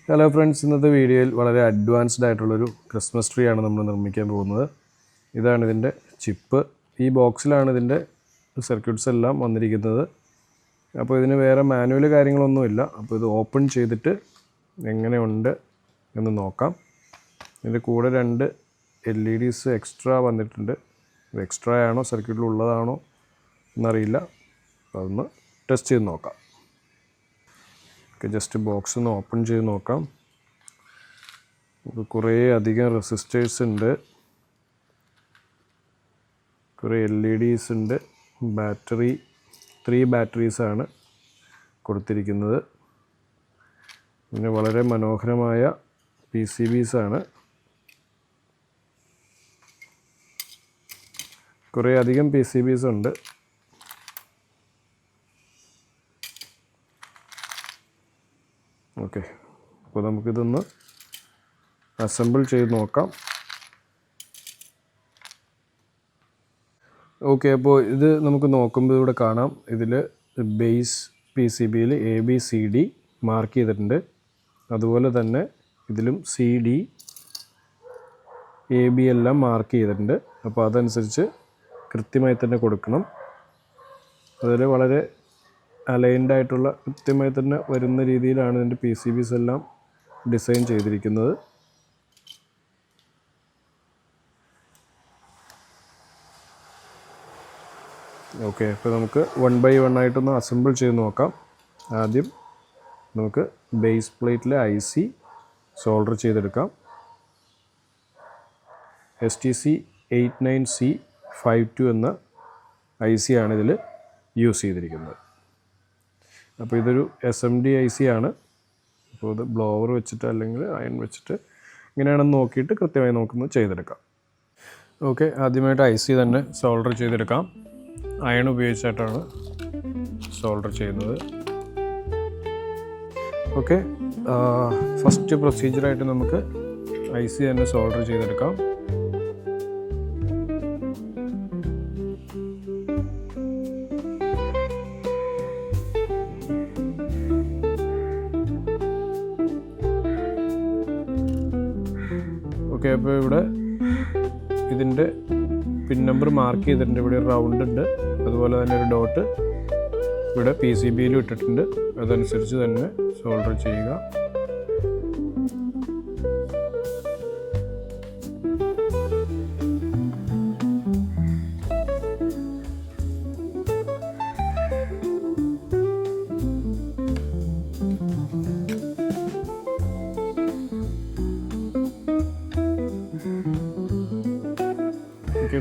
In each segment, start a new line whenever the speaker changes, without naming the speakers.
Hello friends, ഇന്നത്തെ വീഡിയോയിൽ വളരെ അഡ്വാൻസ്ഡ് ആയിട്ടുള്ളൊരു ക്രിസ്മസ് ട്രീ ആണ് നമ്മൾ നിർമ്മിക്കാൻ പോകുന്നത്. ഇതാണ് ഇതിൻ്റെ ചിപ്പ്. ഈ ബോക്സിലാണ് ഇതിൻ്റെ സർക്യൂട്ട്സ് എല്ലാം വന്നിരിക്കുന്നത്. അപ്പോൾ ഇതിന് വേറെ മാനുവൽ കാര്യങ്ങളൊന്നുമില്ല. അപ്പോൾ ഇത് ഓപ്പൺ ചെയ്തിട്ട് എങ്ങനെയുണ്ട് എന്ന് നോക്കാം. ഇതിൻ്റെ കൂടെ 2 LEDs എക്സ്ട്രാ വന്നിട്ടുണ്ട്. ഇത് എക്സ്ട്രാ ആണോ സർക്യൂട്ടിൽ ഉള്ളതാണോ എന്നറിയില്ല. അപ്പോൾ അതൊന്ന് ടെസ്റ്റ് ചെയ്ത് നോക്കാം. ജസ്റ്റ് ബോക്സ് ഒന്ന് ഓപ്പൺ ചെയ്ത് നോക്കാം. കുറേ അധികം റെസിസ്റ്റേഴ്സ് ഉണ്ട്, കുറേ LEDs ഉണ്ട്. ബാറ്ററി 3 ബാറ്ററീസാണ് കൊടുത്തിരിക്കുന്നത്. പിന്നെ വളരെ മനോഹരമായ PCBs ആണ്. കുറേ അധികം PCBs ഉണ്ട്. ഓക്കെ, അപ്പോൾ നമുക്കിതൊന്ന് അസംബിൾ ചെയ്ത് നോക്കാം. ഓക്കെ, അപ്പോൾ ഇത് നമുക്ക് നോക്കുമ്പോൾ ഇവിടെ കാണാം. ഇതിൽ ബേസ് PCBയിൽ ABCD മാർക്ക് ചെയ്തിട്ടുണ്ട്. അതുപോലെ തന്നെ ഇതിലും CD AB എല്ലാം മാർക്ക് ചെയ്തിട്ടുണ്ട്. അപ്പോൾ അതനുസരിച്ച് കൃത്യമായി തന്നെ കൊടുക്കണം. അതിൽ വളരെ അലൈൻഡ് ആയിട്ടുള്ള കൃത്യമായി തന്നെ വരുന്ന രീതിയിലാണ് ഇതിൻ്റെ PCBs എല്ലാം ഡിസൈൻ ചെയ്തിരിക്കുന്നത്. ഓക്കെ, അപ്പോൾ നമുക്ക് 1 by 1 ആയിട്ടൊന്ന് അസംബിൾ ചെയ്ത് നോക്കാം. ആദ്യം നമുക്ക് ബേസ് പ്ലേറ്റിലെ IC സോൾഡർ ചെയ്തെടുക്കാം. STC89C52 എന്ന IC ആണ് ഇതിൽ യൂസ് ചെയ്തിരിക്കുന്നത്. അപ്പോൾ ഇതൊരു SMD IC ആണ്. അപ്പോൾ ഇത് ബ്ലോവർ വെച്ചിട്ട് അല്ലെങ്കിൽ അയൺ വെച്ചിട്ട് ഇങ്ങനെയാണെന്ന് നോക്കിയിട്ട് കൃത്യമായി നോക്കുന്നത് ചെയ്തെടുക്കാം. ഓക്കെ, ആദ്യമായിട്ട് IC തന്നെ സോൾഡർ ചെയ്തെടുക്കാം. അയൺ ഉപയോഗിച്ചിട്ടാണ് സോൾഡർ ചെയ്യുന്നത്. ഓക്കെ, ഫസ്റ്റ് പ്രൊസീജിയറായിട്ട് നമുക്ക് IC തന്നെ സോൾഡർ ചെയ്തെടുക്കാം. ഓക്കെ, അപ്പോൾ ഇവിടെ ഇതിൻ്റെ പിൻ നമ്പർ മാർക്ക് ചെയ്തിട്ടുണ്ട്. ഇവിടെ ഒരു റൗണ്ട് ഉണ്ട്, അതുപോലെ തന്നെ ഒരു ഡോട്ട് ഇവിടെ PCBയിലും ഇട്ടിട്ടുണ്ട്. അതനുസരിച്ച് തന്നെ സോൾഡർ ചെയ്യുക.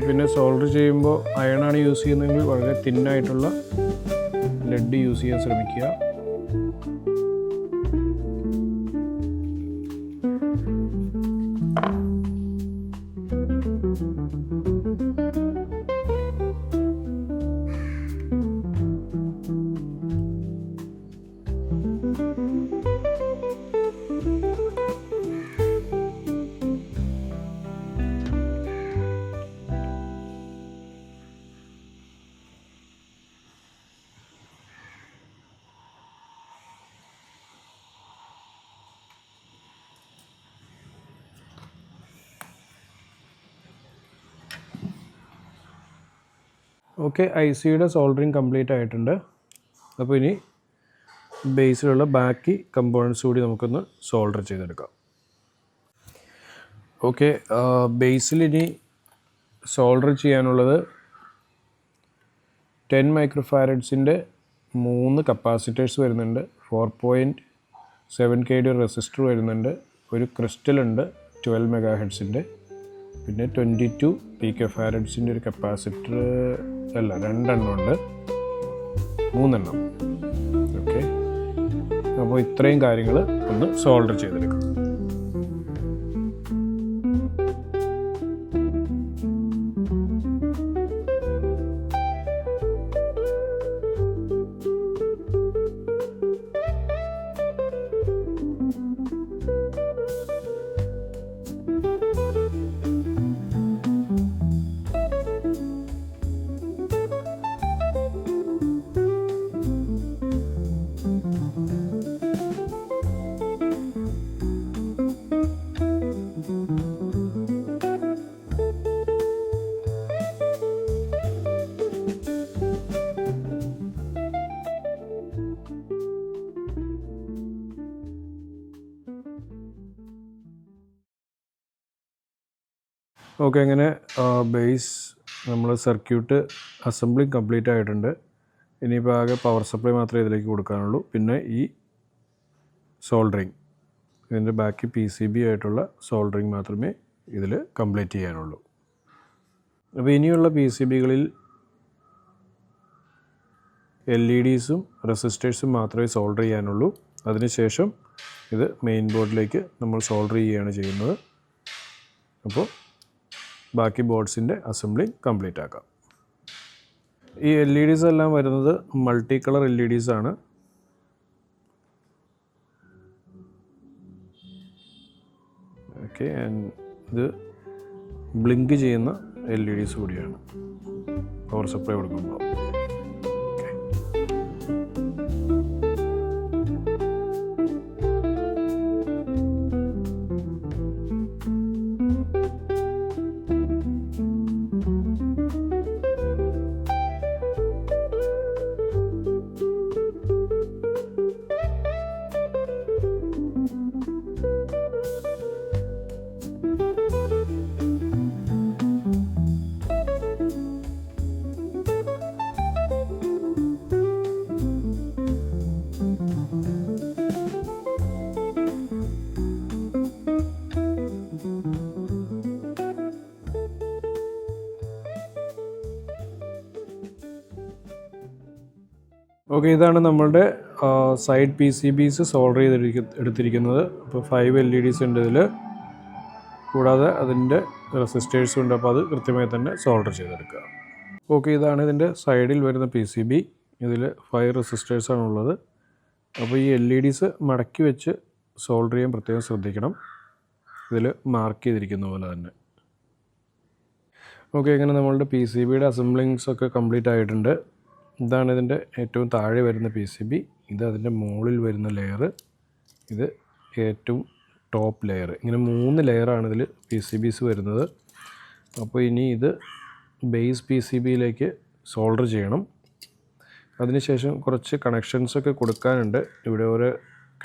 പിന്നെ സോൾഡർ ചെയ്യുമ്പോൾ അയണാണ് യൂസ് ചെയ്യുന്നതെങ്കിൽ വളരെ തിന്നായിട്ടുള്ള ലെഡ് യൂസ് ചെയ്യാൻ ശ്രമിക്കുക. ഓക്കെ, ICയുടെ സോൾഡറിങ് കംപ്ലീറ്റ് ആയിട്ടുണ്ട്. അപ്പോൾ ഇനി ബേസിലുള്ള ബാക്കി കമ്പോണൻസ് കൂടി നമുക്കൊന്ന് സോൾഡർ ചെയ്തെടുക്കാം. ഓക്കെ, ബേസിൽ ഇനി സോൾഡർ ചെയ്യാനുള്ളത് 10 മൈക്രോഫാരഡ്സിൻ്റെ 3 കപ്പാസിറ്റേഴ്സ് വരുന്നുണ്ട്. 4.7 kD റെസിസ്റ്റർ വരുന്നുണ്ട്. ഒരു ക്രിസ്റ്റൽ ഉണ്ട് 12 മെഗാഹെർട്സിൻ്റെ. പിന്നെ 22 പിക്കോഫാരഡ്സിൻ്റെ ഒരു കപ്പാസിറ്റർ അല്ല 2 എണ്ണം ഉണ്ട്, 3 എണ്ണം. ഓക്കെ, അപ്പോൾ ഇത്രയും കാര്യങ്ങൾ ഒന്ന് സോൾഡർ ചെയ്തെടുക്കാം. ഓക്കെ, അങ്ങനെ ബേസ് നമ്മൾ സർക്യൂട്ട് അസംബ്ലിങ് കംപ്ലീറ്റ് ആയിട്ടുണ്ട്. ഇനിയിപ്പോൾ ആകെ പവർ സപ്ലൈ മാത്രമേ ഇതിലേക്ക് കൊടുക്കാനുള്ളൂ. പിന്നെ ഈ സോൾഡറിങ്, ഇതിൻ്റെ ബാക്കി PCB ആയിട്ടുള്ള സോൾഡറിങ് മാത്രമേ ഇതിൽ കംപ്ലീറ്റ് ചെയ്യാനുള്ളൂ. അപ്പോൾ ഇനിയുള്ള PCBകളിൽ LEDസും റെസിസ്റ്റേഴ്സും മാത്രമേ സോൾഡർ ചെയ്യാനുള്ളൂ. അതിനുശേഷം ഇത് മെയിൻ ബോർഡിലേക്ക് നമ്മൾ സോൾഡർ ചെയ്യുകയാണ് ചെയ്യുന്നത്. അപ്പോൾ ബാക്കി ബോർഡ്സിൻ്റെ അസംബ്ലിങ് കംപ്ലീറ്റ് ആക്കാം. ഈ LEDs എല്ലാം വരുന്നത് മൾട്ടി കളർ LEDs ആണ്. ഓക്കെ, ഇത് ബ്ലിങ്ക് ചെയ്യുന്ന LEDs കൂടിയാണ് പവർ സപ്ലൈ കൊടുക്കുമ്പോൾ. ഓക്കെ, ഇതാണ് നമ്മളുടെ സൈഡ് PCBs സോൾഡർ എടുത്തിരിക്കുന്നത്. അപ്പോൾ 5 LEDs ഉണ്ട് ഇതിൽ, കൂടാതെ അതിൻ്റെ റെസിസ്റ്റേഴ്സും ഉണ്ട്. അപ്പോൾ അത് കൃത്യമായി തന്നെ സോൾഡർ ചെയ്തെടുക്കുക. ഓക്കെ, ഇതാണ് ഇതിൻ്റെ സൈഡിൽ വരുന്ന PCB. ഇതിൽ 5 റെസിസ്റ്റേഴ്സാണുള്ളത്. അപ്പോൾ ഈ LEDs മടക്കി വെച്ച് സോൾഡർ ചെയ്യാൻ പ്രത്യേകം ശ്രദ്ധിക്കണം, ഇതിൽ മാർക്ക് ചെയ്തിരിക്കുന്ന പോലെ തന്നെ. ഓക്കെ, ഇങ്ങനെ നമ്മളുടെ PCBയുടെ അസംബ്ലിങ്സ് ഒക്കെ കംപ്ലീറ്റ് ആയിട്ടുണ്ട്. ഇതാണ് ഇതിൻ്റെ ഏറ്റവും താഴെ വരുന്ന PCB. ഇത് അതിൻ്റെ മുകളിൽ വരുന്ന ലെയർ, ഇത് ഏറ്റവും ടോപ്പ് ലെയർ. ഇങ്ങനെ 3 ലെയറാണ് ഇതിൽ PCBs വരുന്നത്. അപ്പോൾ ഇനി ഇത് ബേസ് PCBയിലേക്ക് സോൾഡർ ചെയ്യണം. അതിനുശേഷം കുറച്ച് കണക്ഷൻസൊക്കെ കൊടുക്കാനുണ്ട്. ഇവിടെ ഓരോ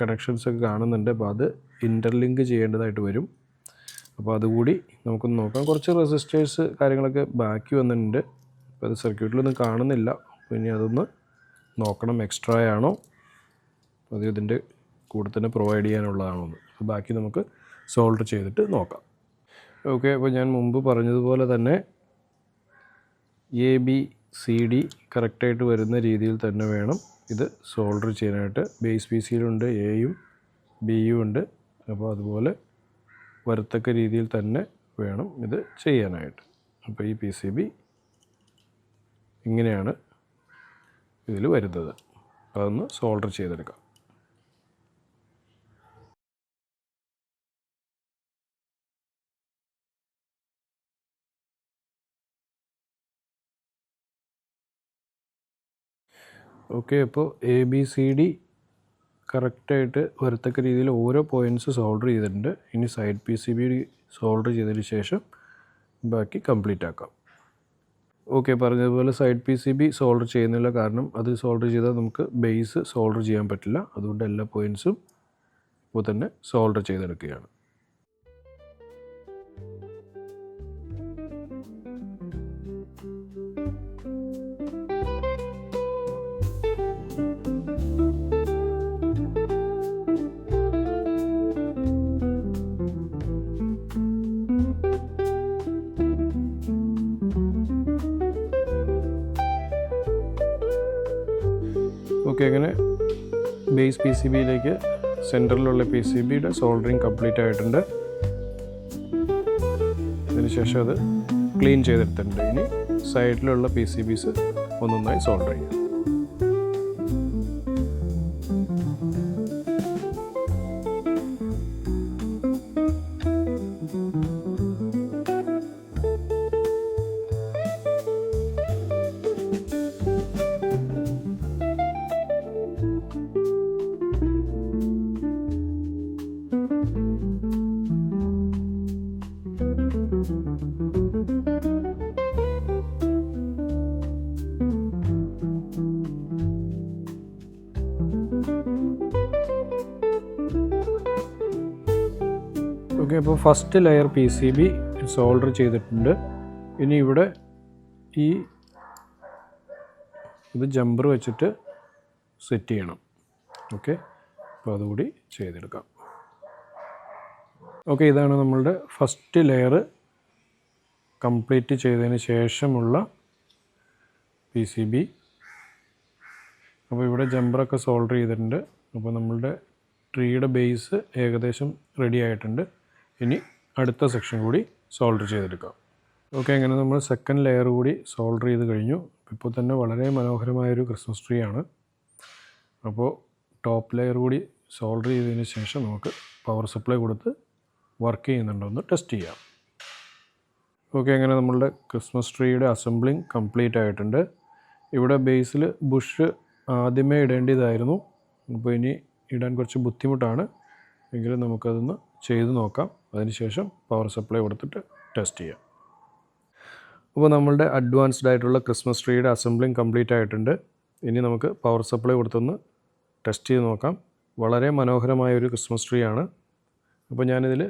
കണക്ഷൻസൊക്കെ കാണുന്നുണ്ട്. അപ്പോൾ അത് ഇൻ്റർലിങ്ക് ചെയ്യേണ്ടതായിട്ട് വരും. അപ്പോൾ അതുകൂടി നമുക്കൊന്ന് നോക്കാം. കുറച്ച് റെസിസ്റ്റേഴ്സ് കാര്യങ്ങളൊക്കെ ബാക്കി വന്നിട്ടുണ്ട്. അപ്പോൾ അത് സർക്യൂട്ടിലൊന്നും കാണുന്നില്ല. അപ്പോൾ ഇനി അതൊന്ന് നോക്കണം, എക്സ്ട്രാ ആണോ അത് ഇതിൻ്റെ കൂടെ തന്നെ പ്രൊവൈഡ് ചെയ്യാനുള്ളതാണോ എന്ന്. അപ്പോൾ ബാക്കി നമുക്ക് സോൾഡർ ചെയ്തിട്ട് നോക്കാം. ഓക്കെ, അപ്പോൾ ഞാൻ മുമ്പ് പറഞ്ഞതുപോലെ തന്നെ ABCD കറക്റ്റായിട്ട് വരുന്ന രീതിയിൽ തന്നെ വേണം ഇത് സോൾഡർ ചെയ്യാനായിട്ട്. ബേസ് PCയിലുണ്ട് Aയും Bയും ഉണ്ട്. അപ്പോൾ അതുപോലെ വരത്തക്ക രീതിയിൽ തന്നെ വേണം ഇത് ചെയ്യാനായിട്ട്. അപ്പോൾ ഈ PCB ഇങ്ങനെയാണ് ഇതിൽ വരുന്നത്. അതൊന്ന് സോൾഡർ ചെയ്തെടുക്കാം. ഓക്കെ, അപ്പോൾ ABCD കറക്റ്റായിട്ട് വരത്തക്ക രീതിയിൽ ഓരോ പോയിൻറ്റ്സ് സോൾഡർ ചെയ്തിട്ടുണ്ട്. ഇനി സൈഡ് PCB സോൾഡർ ചെയ്തതിന് ശേഷം ബാക്കി കംപ്ലീറ്റ് ആക്കാം. ഓക്കെ, പറഞ്ഞതുപോലെ സൈഡ് PCB സോൾഡർ ചെയ്യുന്നില്ല, കാരണം അത് സോൾഡർ ചെയ്താൽ നമുക്ക് ബേസ് സോൾഡർ ചെയ്യാൻ പറ്റില്ല. അതുകൊണ്ട് എല്ലാ പോയിൻറ്റ്സും ഇപ്പോൾ തന്നെ സോൾഡർ ചെയ്തെടുക്കുകയാണ്. ഓക്കെ, അങ്ങനെ ബേസ് PCBയിലേക്ക് സെൻറ്ററിലുള്ള PCBയുടെ സോൾഡറിങ് കംപ്ലീറ്റ് ആയിട്ടുണ്ട്. അതിനുശേഷം അത് ക്ലീൻ ചെയ്തെടുത്തിട്ടുണ്ട്. ഇനി സൈഡിലുള്ള PCBs ഒന്നൊന്നായി സോൾഡർ ചെയ്യാം. ഓക്കെ, അപ്പോൾ ഫസ്റ്റ് ലെയർ PCB സോൾഡർ ചെയ്തിട്ടുണ്ട്. ഇനി ഇവിടെ ഇത് ജമ്പർ വെച്ചിട്ട് സെറ്റ് ചെയ്യണം. ഓക്കെ, അപ്പോൾ അതുകൂടി ചെയ്തെടുക്കാം. ഓക്കെ, ഇതാണ് നമ്മളുടെ ഫസ്റ്റ് ലെയർ കംപ്ലീറ്റ് ചെയ്തതിന് ശേഷമുള്ള PCB. അപ്പോൾ ഇവിടെ ജമ്പറൊക്കെ സോൾഡർ ചെയ്തിട്ടുണ്ട്. അപ്പോൾ നമ്മളുടെ ട്രീയുടെ ബേസ് ഏകദേശം റെഡി ആയിട്ടുണ്ട്. ഇനി അടുത്ത സെക്ഷൻ കൂടി സോൾഡർ ചെയ്തെടുക്കാം. ഓക്കെ, അങ്ങനെ നമ്മൾ സെക്കൻഡ് ലെയർ കൂടി സോൾഡർ ചെയ്ത് കഴിഞ്ഞു. ഇപ്പോൾ തന്നെ വളരെ മനോഹരമായൊരു ക്രിസ്മസ് ട്രീ ആണ്. അപ്പോൾ ടോപ്പ് ലെയർ കൂടി സോൾഡർ ചെയ്തതിന് ശേഷം നമുക്ക് പവർ സപ്ലൈ കൊടുത്ത് വർക്ക് ചെയ്യുന്നുണ്ടോ എന്ന് ടെസ്റ്റ് ചെയ്യാം. ഓക്കെ, അങ്ങനെ നമ്മളുടെ ക്രിസ്മസ് ട്രീയുടെ അസംബ്ലിങ് കംപ്ലീറ്റ് ആയിട്ടുണ്ട്. ഇവിടെ ബേസിൽ ബുഷ് ആദ്യമേ ഇടേണ്ടതായിരുന്നു. അപ്പോൾ ഇനി ഇടാൻ കുറച്ച് ബുദ്ധിമുട്ടാണ്, എങ്കിലും നമുക്കതൊന്ന് ചെയ്ത് നോക്കാം. അതിനുശേഷം പവർ സപ്ലൈ കൊടുത്തിട്ട് ടെസ്റ്റ് ചെയ്യാം. അപ്പോൾ നമ്മളുടെ അഡ്വാൻസ്ഡ് ആയിട്ടുള്ള ക്രിസ്മസ് ട്രീയുടെ അസംബ്ലിങ് കംപ്ലീറ്റ് ആയിട്ടുണ്ട്. ഇനി നമുക്ക് പവർ സപ്ലൈ കൊടുത്തൊന്ന് ടെസ്റ്റ് ചെയ്ത് നോക്കാം. വളരെ മനോഹരമായൊരു ക്രിസ്മസ് ട്രീ ആണ്. അപ്പോൾ ഞാനിതിൽ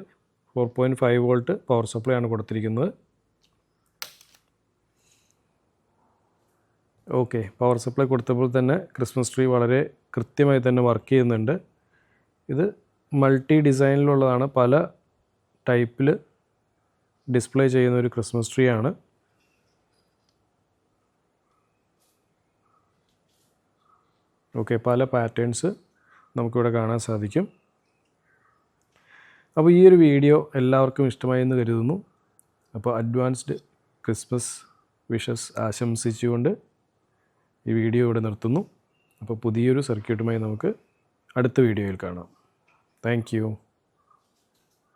4.5 വോൾട്ട് പവർ സപ്ലൈ ആണ് കൊടുത്തിരിക്കുന്നത്. ഓക്കെ, പവർ സപ്ലൈ കൊടുത്തപ്പോൾ തന്നെ ക്രിസ്മസ് ട്രീ വളരെ കൃത്യമായി തന്നെ വർക്ക് ചെയ്യുന്നുണ്ട്. ഇത് മൾട്ടി ഡിസൈനിലുള്ളതാണ്, പല ടൈപ്പിൽ ഡിസ്പ്ലേ ചെയ്യുന്ന ഒരു ക്രിസ്മസ് ട്രീ ആണ്. ഓക്കെ, പല പാറ്റേൺസ് നമുക്കിവിടെ കാണാൻ സാധിക്കും. അപ്പോൾ ഈ ഒരു വീഡിയോ എല്ലാവർക്കും ഇഷ്ടമായി എന്ന് കരുതുന്നു. അപ്പോൾ അഡ്വാൻസ്ഡ് ക്രിസ്മസ് വിഷസ് ആശംസിച്ചുകൊണ്ട് ഈ വീഡിയോ ഇവിടെ നിർത്തുന്നു. അപ്പോൾ പുതിയൊരു സർക്യൂട്ടുമായി നമുക്ക് അടുത്ത വീഡിയോയിൽ കാണാം. Thank you.